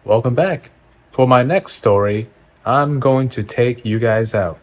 Welcome back. For my next story, I'm going to take you guys out.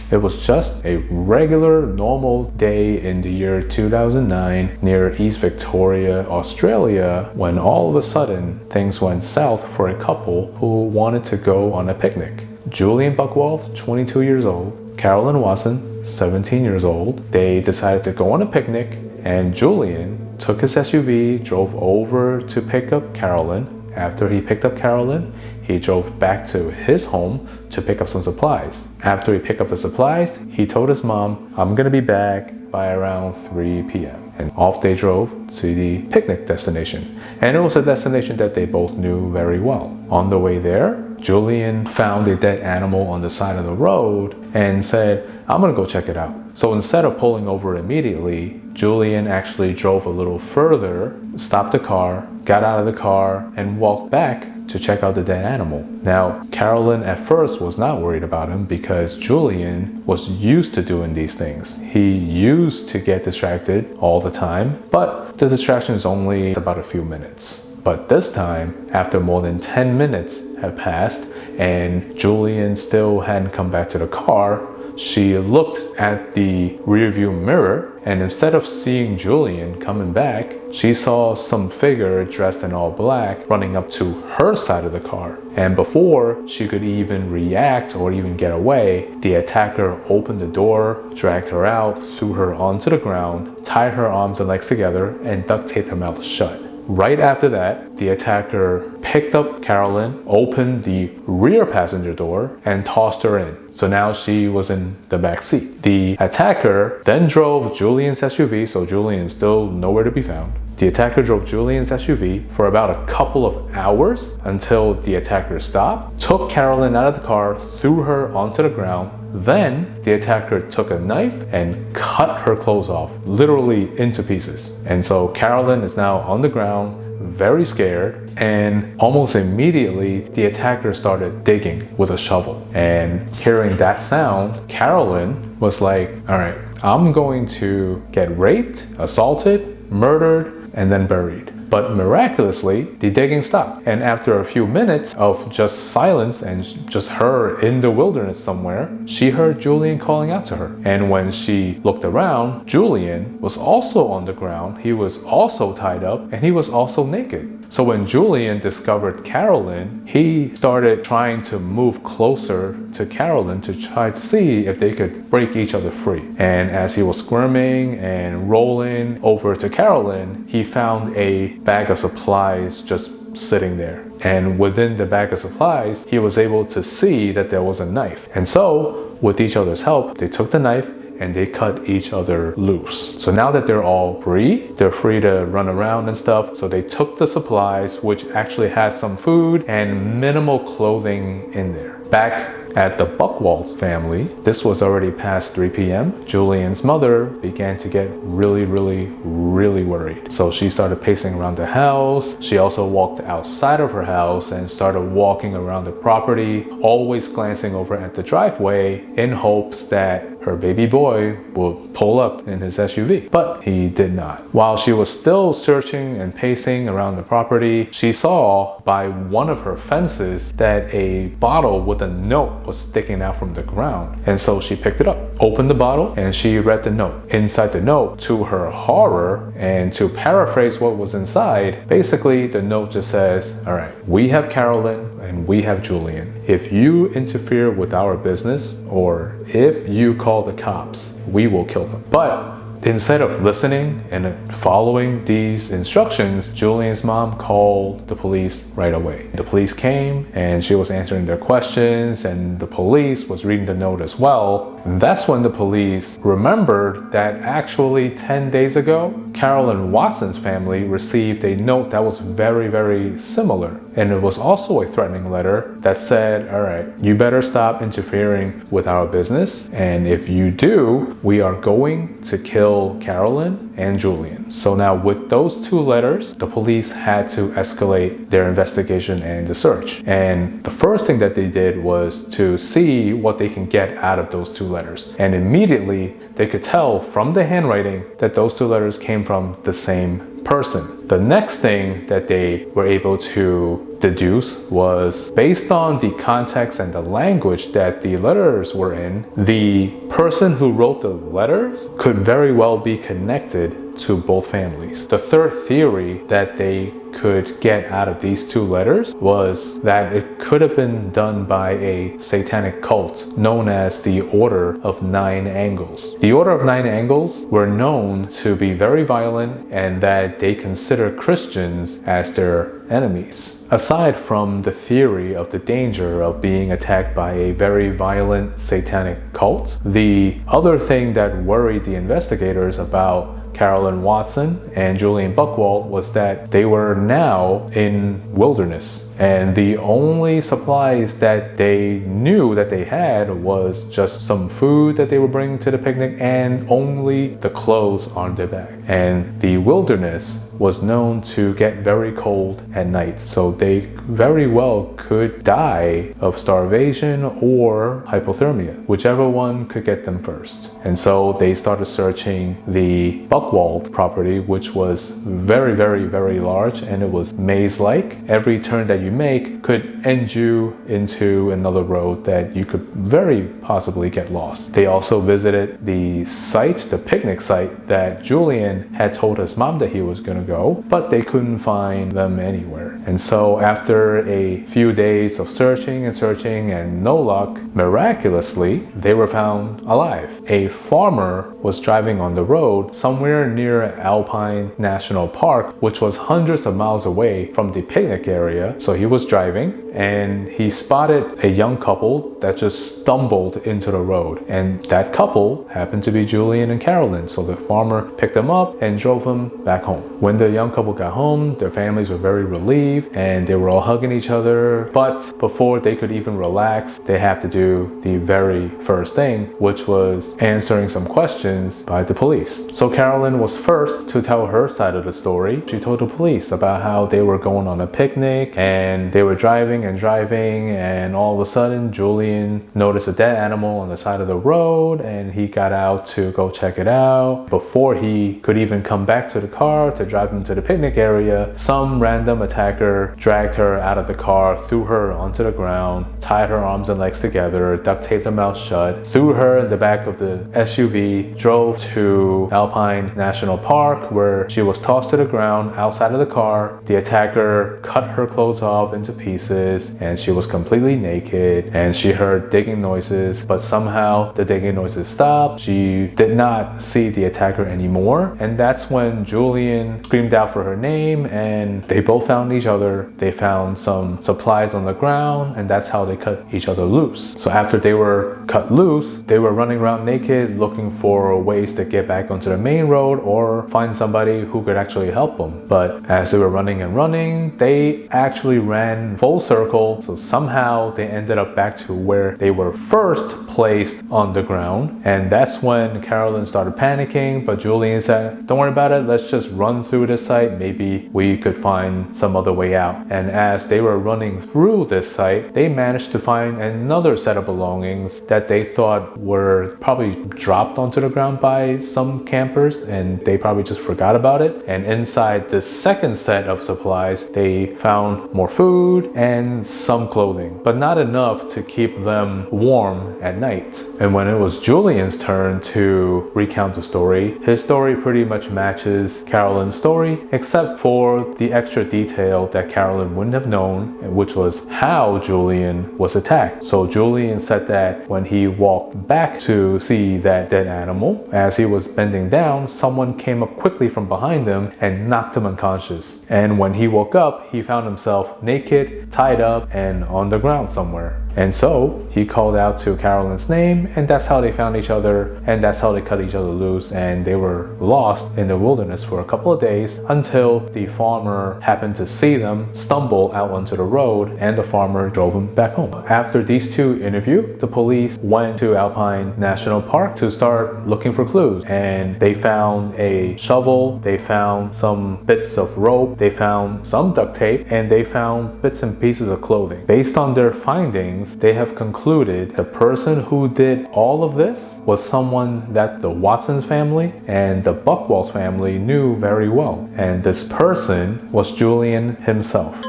It was just a regular, normal day in the year 2009 near East Victoria, Australia, when all of a sudden things went south for a couple who wanted to go on a picnic. Julian Buchwald, 22 years old, Carolyn Watson, 17 years old. They decided to go on a picnic, and Julian took his SUV, drove over to pick up Carolyn. After he picked up Carolyn, he drove back to his home to pick up some supplies. After he picked up the supplies, he told his mom, "I'm gonna be back by around 3 p.m. And off they drove to the picnic destination. And it was a destination that they both knew very well. On the way there, Julian found a dead animal on the side of the road and said, "I'm gonna go check it out." So instead of pulling over immediately, Julian actually drove a little further, stopped the car, got out of the car, and walked back to check out the dead animal. Now, Carolyn at first was not worried about him because Julian was used to doing these things. He used to get distracted all the time, but the distraction is only about a few minutes. But this time, after more than 10 minutes had passed and Julian still hadn't come back to the car, she looked at the rearview mirror, and instead of seeing Julian coming back, she saw some figure dressed in all black running up to her side of the car. And before she could even react or even get away, the attacker opened the door, dragged her out, threw her onto the ground, tied her arms and legs together, and duct taped her mouth shut. Right after that, the attacker picked up Carolyn, opened the rear passenger door, and tossed her in. So now she was in the back seat. The attacker then drove Julian's SUV, so Julian is still nowhere to be found. The attacker drove Julian's SUV for about a couple of hours until the attacker stopped, took Carolyn out of the car, threw her onto the ground. Then the attacker took a knife and cut her clothes off, literally into pieces. And so Carolyn is now on the ground, very scared, and almost immediately the attacker started digging with a shovel. And hearing that sound, Carolyn was like, "All right, I'm going to get raped, assaulted, murdered, and then buried." But miraculously, the digging stopped. And after a few minutes of just silence and just her in the wilderness somewhere, she heard Julian calling out to her. And when she looked around, Julian was also on the ground. He was also tied up, and he was also naked. So when Julian discovered Carolyn, he started trying to move closer to Carolyn to try to see if they could break each other free. And as he was squirming and rolling over to Carolyn, he found a bag of supplies just sitting there. And within the bag of supplies, he was able to see that there was a knife. And so, with each other's help, they took the knife and they cut each other loose. So now that they're all free, they're free to run around and stuff. So they took the supplies, which actually had some food and minimal clothing in there. Back at the Buchwald family, this was already past 3 p.m. Julian's mother began to get really worried. So she started pacing around the house. She also walked outside of her house and started walking around the property, always glancing over at the driveway in hopes that her baby boy would pull up in his SUV, but he did not. While she was still searching and pacing around the property, she saw by one of her fences that a bottle with a note was sticking out from the ground. And so she picked it up, opened the bottle, and she read the note. Inside the note, to her horror, and to paraphrase what was inside, basically the note just says, "All right, we have Carolyn and we have Julian. If you interfere with our business, or if you call the cops, we will kill them." But instead of listening and following these instructions, Julian's mom called the police right away. The police came and she was answering their questions, and the police was reading the note as well. And that's when the police remembered that actually 10 days ago, Carolyn Watson's family received a note that was very similar. And it was also a threatening letter that said, "All right, you better stop interfering with our business. And if you do, we are going to kill Carolyn and Julian. So now with those two letters, the police had to escalate their investigation and the search. And the first thing that they did was to see what they can get out of those two letters. And immediately they could tell from the handwriting that those two letters came from the same person. The next thing that they were able to deduce was, based on the context and the language that the letters were in, the person who wrote the letters could very well be connected to both families. The third theory that they could get out of these two letters was that it could have been done by a satanic cult known as the Order of Nine Angles. The Order of Nine Angles were known to be very violent and that they consider Christians as their enemies. Aside from the theory of the danger of being attacked by a very violent satanic cult, the other thing that worried the investigators about Carolyn Watson and Julian Buchwald was that they were now in wilderness, and the only supplies that they knew that they had was just some food that they were bringing to the picnic and only the clothes on their back. And the wilderness was known to get very cold at night, so they very well could die of starvation or hypothermia, whichever one could get them first. And so they started searching the Buchwald property, which was very, very, very large, and it was maze-like. Every turn that you make could end you into another road that you could very possibly get lost. They also visited the site, the picnic site, that Julian had told his mom that he was going to go, but they couldn't find them anywhere. And so after a few days of searching and no luck, miraculously, they were found alive. A farmer was driving on the road somewhere near Alpine National Park, which was hundreds of miles away from the picnic area. So he was driving and he spotted a young couple that just stumbled into the road. And that couple happened to be Julian and Carolyn. So the farmer picked them up and drove them back home. When the young couple got home, their families were very relieved and they were all hugging each other. But before they could even relax, they have to do the very first thing, which was answering some questions by the police. So Carolyn was first to tell her side of the story. She told the police about how they were going on a picnic and they were driving, and all of a sudden Julian noticed a dead animal on the side of the road and he got out to go check it out. Before he could even come back to the car to drive him to the picnic area, some random attacker dragged her out of the car, threw her onto the ground, tied her arms and legs together, duct taped her mouth shut, threw her in the back of the SUV, drove to Alpine National Park where she was tossed to the ground outside of the car. The attacker cut her clothes off into pieces and she was completely naked, and she heard digging noises, but somehow the digging noises stopped. She did not see the attacker anymore, and that's when Julian screamed out for her name and they both found each other. They found some supplies on the ground and that's how they cut each other loose. So after they were cut loose, they were running around naked looking for ways to get back onto the main road or find somebody who could actually help them. But as they were running and running, they actually ran full circle. So somehow they ended up back to where they were first placed on the ground. And that's when Carolyn started panicking, but Julian said, "Don't worry about it, let's just run through this site. Maybe we could find some other way out." And as they were running through this site, they managed to find another set of belongings that they thought were probably dropped onto the ground by some campers and they probably just forgot about it. And inside the second set of supplies, they found more food and some clothing, but not enough to keep them warm at night. And when it was Julian's turn to recount the story, his story pretty much matches Carolyn's story, except for the extra detail that Carolyn wouldn't have known, which was how Julian was attacked. So Julian said that when he walked back to see that dead animal, as he was bending down, someone came up quickly from behind him and knocked him unconscious. And when he woke up, he found himself naked, tied up, and on the ground somewhere. And so he called out to Carolyn's name, and that's how they found each other, and that's how they cut each other loose, and they were lost in the wilderness for a couple of days until the farmer happened to see them stumble out onto the road, and the farmer drove them back home. After these two interviewed, the police went to Alpine National Park to start looking for clues, and they found a shovel, they found some bits of rope, they found some duct tape, and they found bits and pieces of clothing. Based on their findings, they have concluded the person who did all of this was someone that the Watsons family and the Buchwald's family knew very well, and this person was Julian himself.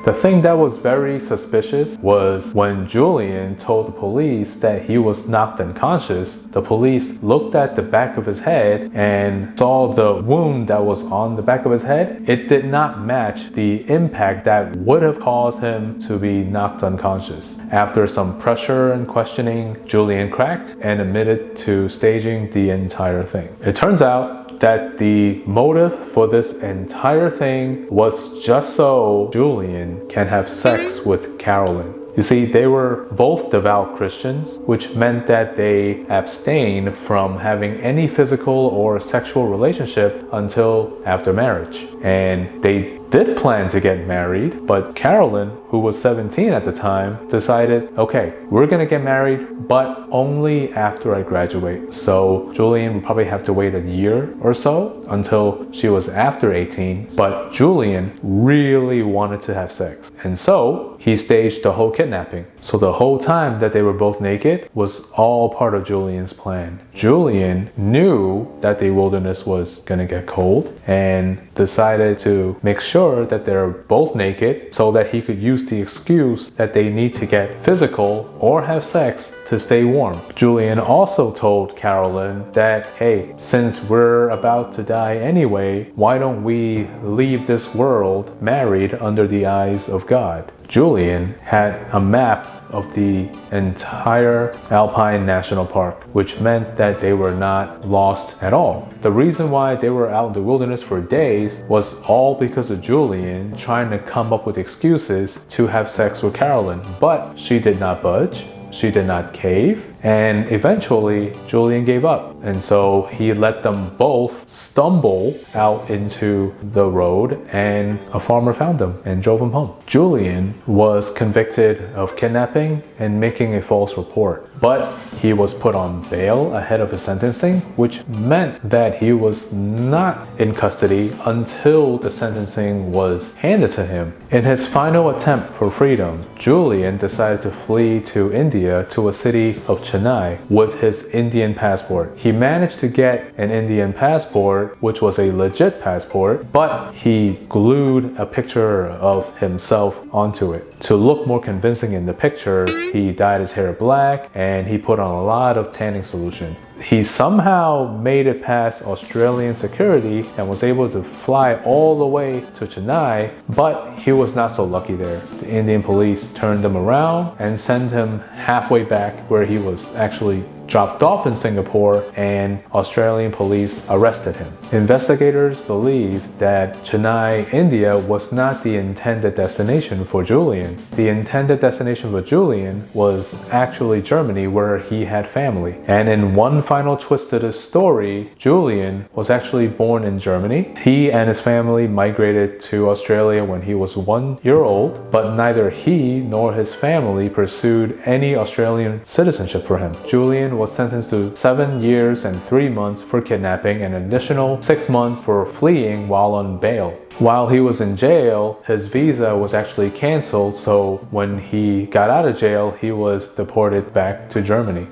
The thing that was very suspicious was when Julian told the police that he was knocked unconscious, the police looked at the back of his head and saw the wound that was on the back of his head. It did not match the impact that would have caused him to be knocked unconscious. After some pressure and questioning, Julian cracked and admitted to staging the entire thing. It turns out that the motive for this entire thing was just so Julian can have sex with Carolyn. You see, they were both devout Christians, which meant that they abstained from having any physical or sexual relationship until after marriage. And they did plan to get married, but Carolyn, who was 17 at the time, decided, okay, we're gonna get married, but only after I graduate. So Julian would probably have to wait a year or so until she was after 18, but Julian really wanted to have sex. And so he staged the whole kidnapping. So the whole time that they were both naked was all part of Julian's plan. Julian knew that the wilderness was gonna get cold and decided to make sure that they're both naked so that he could use the excuse that they need to get physical or have sex to stay warm. Julian also told Carolyn that, hey, since we're about to die anyway, why don't we leave this world married under the eyes of God? Julian had a map of the entire Alpine National Park, which meant that they were not lost at all. The reason why they were out in the wilderness for days was all because of Julian trying to come up with excuses to have sex with Carolyn, but she did not budge. She did not cave, and eventually Julian gave up. And so he let them both stumble out into the road, and a farmer found them and drove them home. Julian was convicted of kidnapping and making a false report, but he was put on bail ahead of his sentencing, which meant that he was not in custody until the sentencing was handed to him. In his final attempt for freedom, Julian decided to flee to India, to a city of Chennai, with his Indian passport. He managed to get an Indian passport, which was a legit passport, but he glued a picture of himself onto it. To look more convincing in the picture, he dyed his hair black and he put on a lot of tanning solution. He somehow made it past Australian security and was able to fly all the way to Chennai, but he was not so lucky there. The Indian police turned him around and sent him halfway back where he was actually dropped off in Singapore, and Australian police arrested him. Investigators believe that Chennai, India was not the intended destination for Julian. The intended destination for Julian was actually Germany, where he had family. And in one final twist to this story, Julian was actually born in Germany. He and his family migrated to Australia when he was 1 year old, but neither he nor his family pursued any Australian citizenship for him. Julian was sentenced to 7 years and 3 months for kidnapping and an additional 6 months for fleeing while on bail. While he was in jail, his visa was actually canceled, so when he got out of jail, he was deported back to Germany.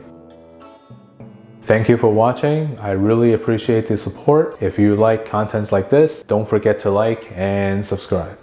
Thank you for watching. I really appreciate the support. If you like contents like this, don't forget to like and subscribe.